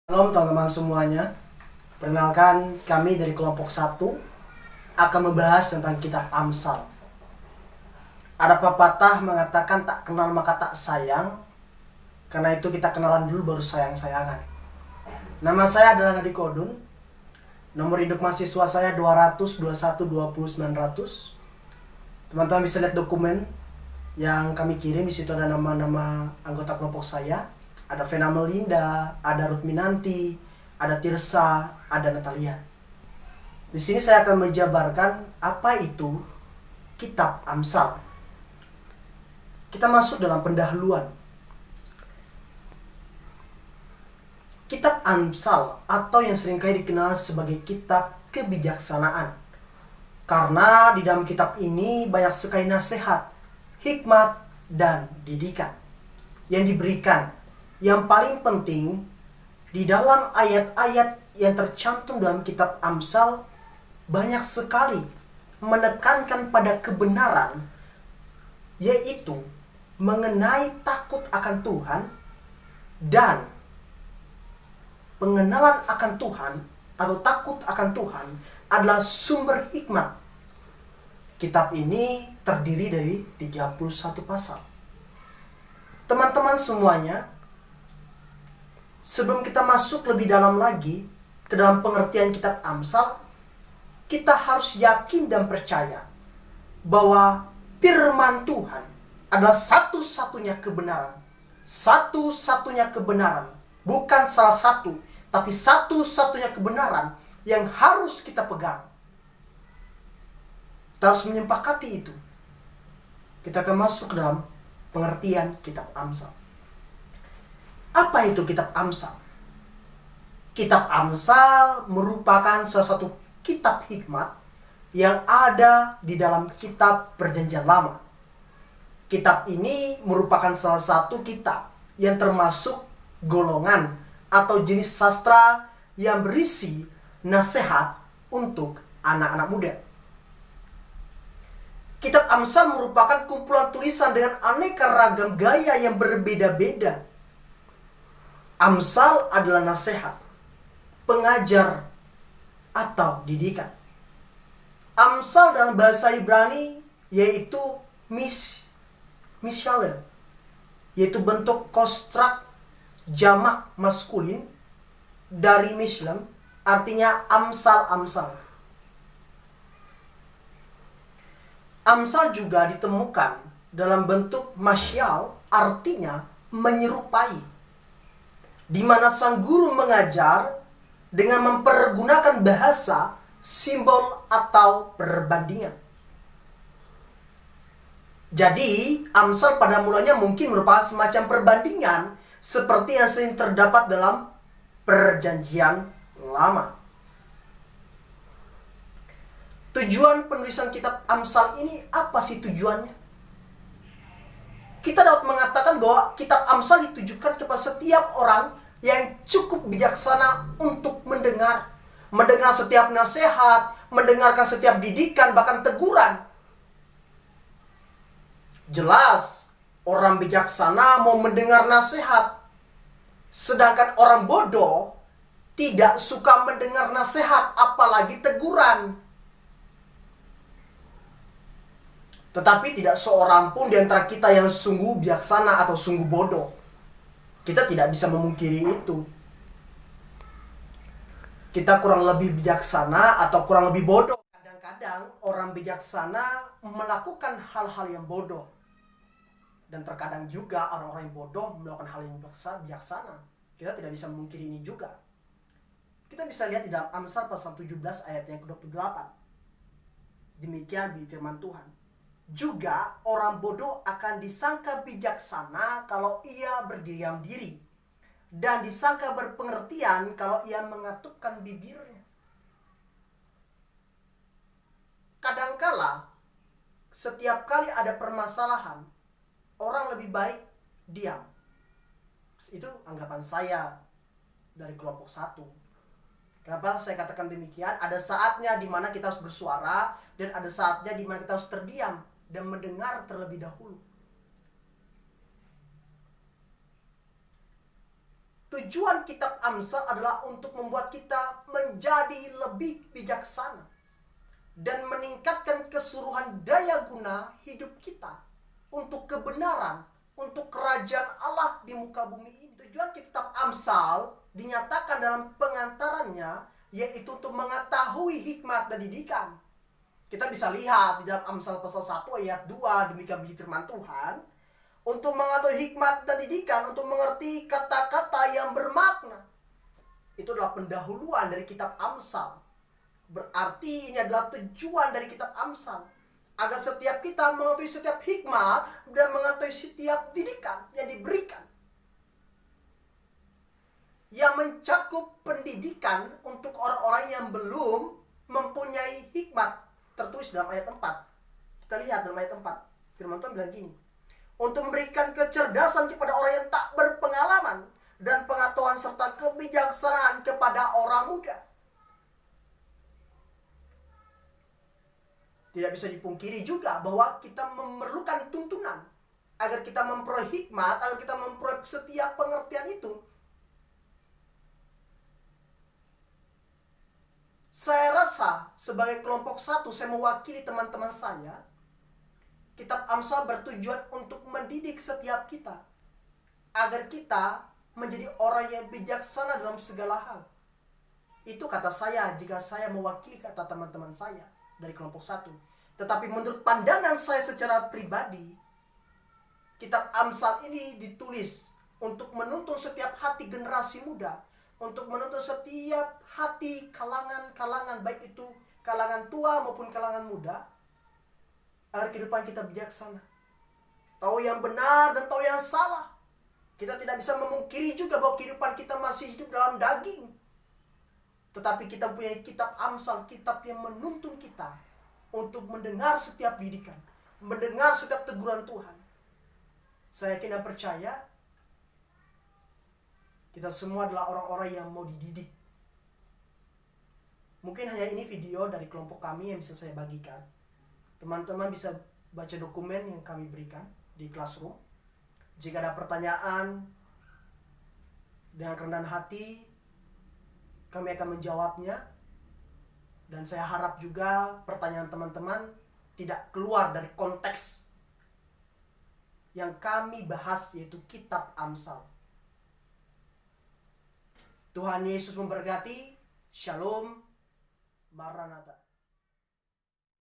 Halo teman-teman semuanya. Perkenalkan, kami dari kelompok 1 akan membahas tentang kitab Amsal. Ada pepatah mengatakan tak kenal maka tak sayang. Karena itu kita kenalan dulu baru sayang-sayangan. Nama saya adalah Nadi Kodun. Nomor induk mahasiswa saya 200 21 20 900. Teman-teman bisa lihat dokumen yang kami kirim. Di situ ada nama-nama anggota kelompok saya. Ada Vena Melinda, ada Ruth Minanti, ada Tirsa, ada Natalia. Di sini saya akan menjabarkan apa itu kitab Amsal. Kita masuk dalam pendahuluan. Kitab Amsal atau yang seringkali dikenal sebagai kitab kebijaksanaan. Karena di dalam kitab ini banyak sekali nasihat, hikmat, dan didikan yang diberikan. Yang paling penting, di dalam ayat-ayat yang tercantum dalam kitab Amsal banyak sekali menekankan pada kebenaran, yaitu mengenai takut akan Tuhan dan pengenalan akan Tuhan atau takut akan Tuhan adalah sumber hikmat. Kitab ini terdiri dari 31 pasal. Teman-teman semuanya, sebelum kita masuk lebih dalam lagi ke dalam pengertian kitab Amsal, kita harus yakin dan percaya bahwa firman Tuhan adalah satu-satunya kebenaran. Satu-satunya kebenaran. Bukan salah satu, tapi satu-satunya kebenaran yang harus kita pegang. Kita harus menyepakati itu. Kita akan masuk ke dalam pengertian kitab Amsal. Apa itu kitab Amsal? Kitab Amsal merupakan salah satu kitab hikmat yang ada di dalam kitab Perjanjian Lama. Kitab ini merupakan salah satu kitab yang termasuk golongan atau jenis sastra yang berisi nasihat untuk anak-anak muda. Kitab Amsal merupakan kumpulan tulisan dengan aneka ragam gaya yang berbeda-beda. Amsal adalah nasihat, pengajar, atau didikan. Amsal dalam bahasa Ibrani yaitu mishalel, yaitu bentuk konstrak jamak maskulin dari mishlem, artinya amsal-amsal. Amsal juga ditemukan dalam bentuk masyal, artinya menyerupai, di mana sang guru mengajar dengan mempergunakan bahasa, simbol, atau perbandingan. Jadi, Amsal pada mulanya mungkin merupakan semacam perbandingan seperti yang sering terdapat dalam Perjanjian Lama. Tujuan penulisan kitab Amsal ini apa sih tujuannya? Kita dapat mengatakan bahwa kitab Amsal ditujukan kepada setiap orang yang cukup bijaksana untuk mendengar setiap nasihat, mendengarkan setiap didikan, bahkan teguran. Jelas, orang bijaksana mau mendengar nasihat, sedangkan orang bodoh tidak suka mendengar nasihat, apalagi teguran. Tetapi tidak seorang pun di antara kita yang sungguh bijaksana atau sungguh bodoh. Kita tidak bisa memungkiri itu. Kita kurang lebih bijaksana atau kurang lebih bodoh. Kadang-kadang orang bijaksana melakukan hal-hal yang bodoh. Dan terkadang juga orang-orang yang bodoh melakukan hal yang bijaksana. Kita tidak bisa memungkiri ini juga. Kita bisa lihat di dalam Amsal pasal 17 ayat yang ke-28. Demikian di firman Tuhan. Juga orang bodoh akan disangka bijaksana kalau ia berdiam diri, dan disangka berpengertian kalau ia mengatupkan bibirnya. Kadangkala setiap kali ada permasalahan, orang lebih baik diam. Itu anggapan saya dari kelompok 1. Kenapa saya katakan demikian? Ada saatnya di mana kita harus bersuara, dan ada saatnya di mana kita harus terdiam dan mendengar terlebih dahulu. Tujuan kitab Amsal adalah untuk membuat kita menjadi lebih bijaksana dan meningkatkan keseluruhan daya guna hidup kita untuk kebenaran, untuk kerajaan Allah di muka bumi ini. Tujuan kitab Amsal dinyatakan dalam pengantarannya, yaitu untuk mengetahui hikmat dan didikan. Kita bisa lihat di dalam Amsal pasal 1 ayat 2, demikian bunyi firman Tuhan, untuk mengetahui hikmat dan didikan, untuk mengerti kata-kata yang bermakna. Itu adalah pendahuluan dari kitab Amsal. Berarti ini adalah tujuan dari kitab Amsal, agar setiap kita mengetahui setiap hikmat dan mengetahui setiap didikan yang diberikan, yang mencakup pendidikan untuk orang-orang yang belum mempunyai hikmat. Tertulis dalam ayat 4. Kita lihat dalam ayat 4. Firman Tuhan bilang gini, untuk memberikan kecerdasan kepada orang yang tak berpengalaman dan pengetahuan serta kebijaksanaan kepada orang muda. Tidak bisa dipungkiri juga bahwa kita memerlukan tuntunan agar kita memperoleh hikmat, agar kita memperoleh setiap pengertian itu. Saya rasa sebagai kelompok 1, saya mewakili teman-teman saya. Kitab Amsal bertujuan untuk mendidik setiap kita agar kita menjadi orang yang bijaksana dalam segala hal. Itu kata saya jika saya mewakili kata teman-teman saya dari kelompok 1. Tetapi menurut pandangan saya secara pribadi, kitab Amsal ini ditulis untuk menuntun setiap hati generasi muda, untuk menuntun setiap hati kalangan-kalangan, baik itu kalangan tua maupun kalangan muda, agar kehidupan kita bijaksana, tahu yang benar dan tahu yang salah. Kita tidak bisa memungkiri juga bahwa kehidupan kita masih hidup dalam daging. Tetapi kita punya kitab Amsal, kitab yang menuntun kita untuk mendengar setiap didikan, mendengar setiap teguran Tuhan. Saya yakin dan percaya kita semua adalah orang-orang yang mau dididik. Mungkin hanya ini video dari kelompok kami yang bisa saya bagikan. Teman-teman bisa baca dokumen yang kami berikan di Classroom. Jika ada pertanyaan, dengan kerendahan hati kami akan menjawabnya. Dan saya harap juga pertanyaan teman-teman tidak keluar dari konteks yang kami bahas, yaitu kitab Amsal. Tuhan Yesus memberkati. Shalom. Maranatha.